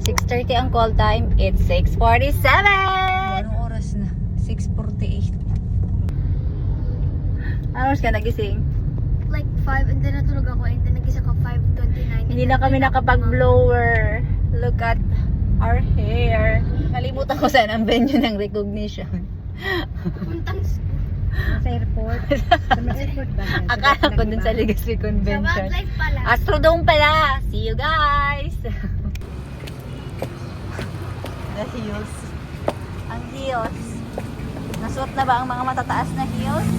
6:30 ang call time. It's 6:47! Anong oras na? 6:48. Ano oras ka nagising? Like 5 and then natulog ako and then nagising ako 5:29. Hindi na kami nakapag-blower. Look at our hair. Nalimutan ko saan ang venue ng recognition. Puntang Sa airport. Sa may airport ba? Akala ko dun sa Legazpi sa Convention. wildlife pala. Astrodome pala. See you guys! The heels. Ang heels. Nasuot na ba ang mga matataas na heels?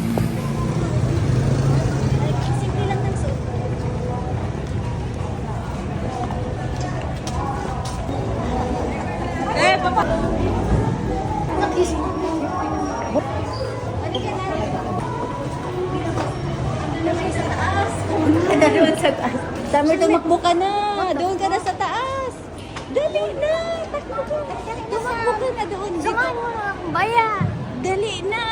Simple lang ng suit. Papa! Nakis. Doon sa taas. Summer, tumakbo ka na. Doon ka na sa taas. Dali na. Tumakbo ka na doon. Dito. Saka mo mga kumbaya. Dali na.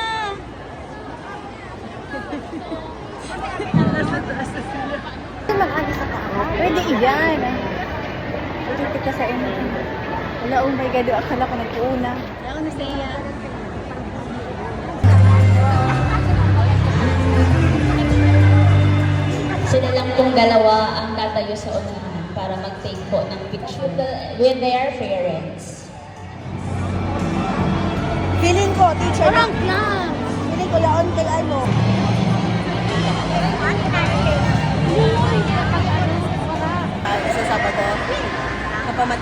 Mag-aga sa taas. Pwede iyan. Pwede ka sa inyo. Wala, oh my God. Akala ko nag-uuna. Ako na sa iya. Sila lang pong dalawa ang tatayo sa unahan para mag-take po ng picture with their parents. Feeling ko, teacher. Parang lang. Feeling ko laon kay ano. Sa Sabado. Kapamat.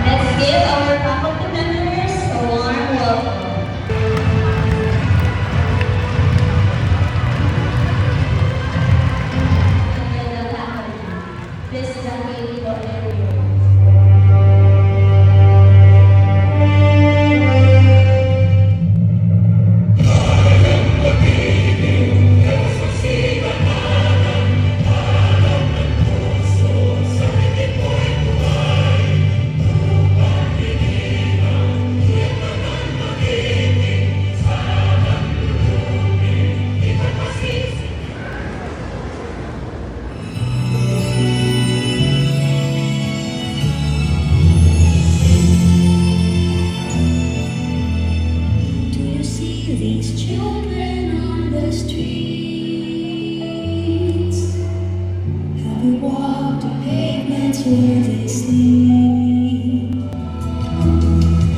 Let's give our faculty members a warm welcome. This is a really important. Do you see these children on the streets? Have you walked the pavements where they sleep?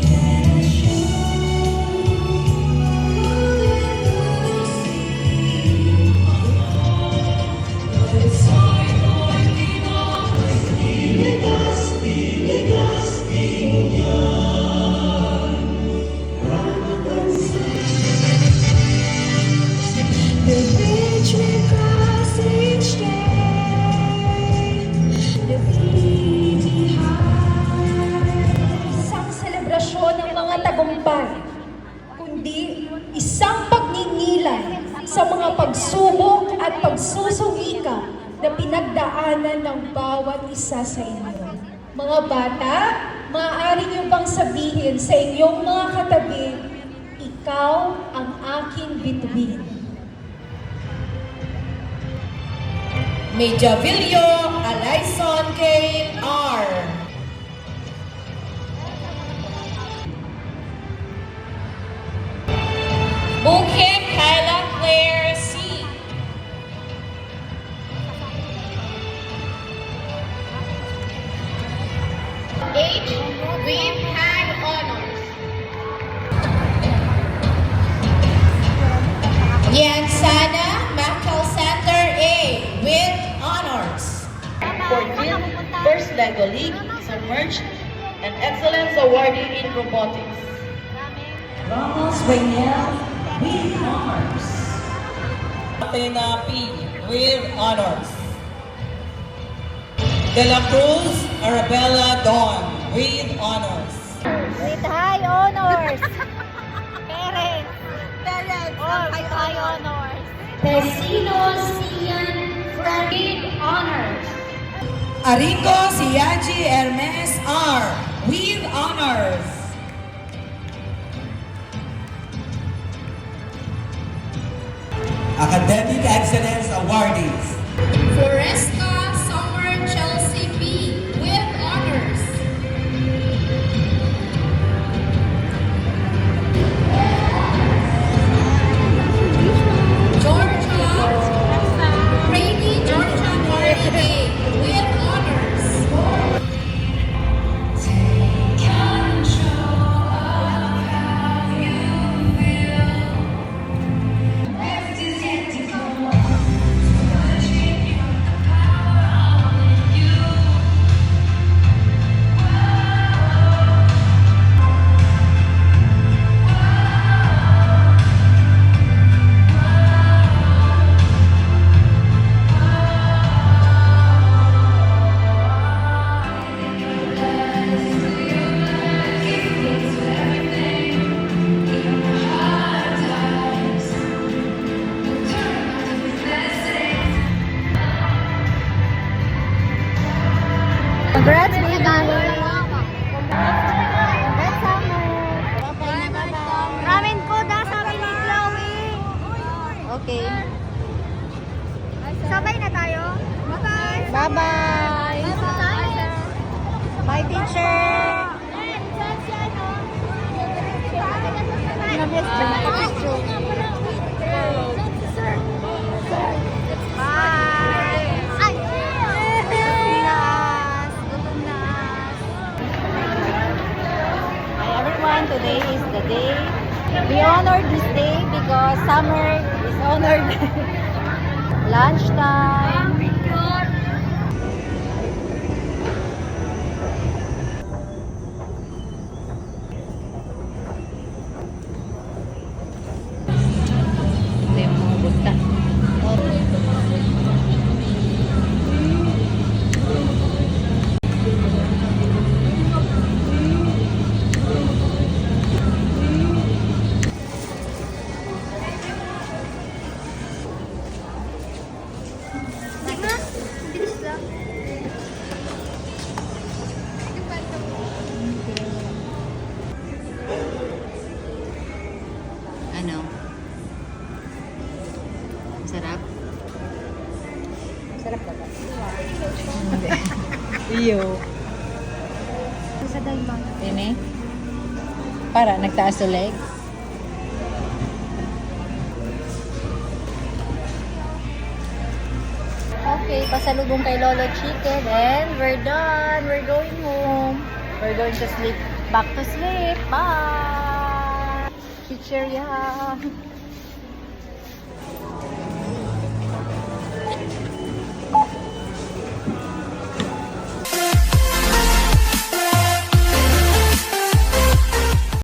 Let us show who will see. The sign pointing on the bridge we cross each day. The Isang selebrasyon ng mga tagumpay, kundi isang pagninilay sa mga pagsubok at pagsusumikap na pinagdaanan ng bawat isa sa inyo. Mga bata, maaari niyo bang sabihin sa inyong mga katabi, ikaw ang aking bituin. Medjavillo Alaison Kale R. Bukit Kyla Claire C. H. With high honors. Yansana Mackel Center A with honors. 14th First Lego League Submerged and Excellence Awardee in Robotics. Ramos Rainiel with honors. Athena P. with honors. De La Cruz Arabella Dawn with honors. With high honors. Parents. High honors. Pesino Sian with honors. Arico Siaji Hermes R. with honors. Academic Excellence Awardees. Floresca Summer Chelsea B with honors. Brady Georgia Marty A with honors. Congrats, baby! Ramen po da sabi ni Chloe. Okay. Sabay na tayo. Bye-bye. Bye-bye! Bye, teacher! Bye. Ay. Hi everyone, today is the day. We honor this day because summer is honored. Lunchtime. Ito yung mga bunta. Tignan. Bilis lang. Ano? Sarap? Sarap ba? Iyo. Sa dalbang. Ini? Para, nagtaas ulit? Okay, pasalubong kay Lolo Chicken and we're done. We're going home. We're going to sleep. Back to sleep. Bye! Chicheria!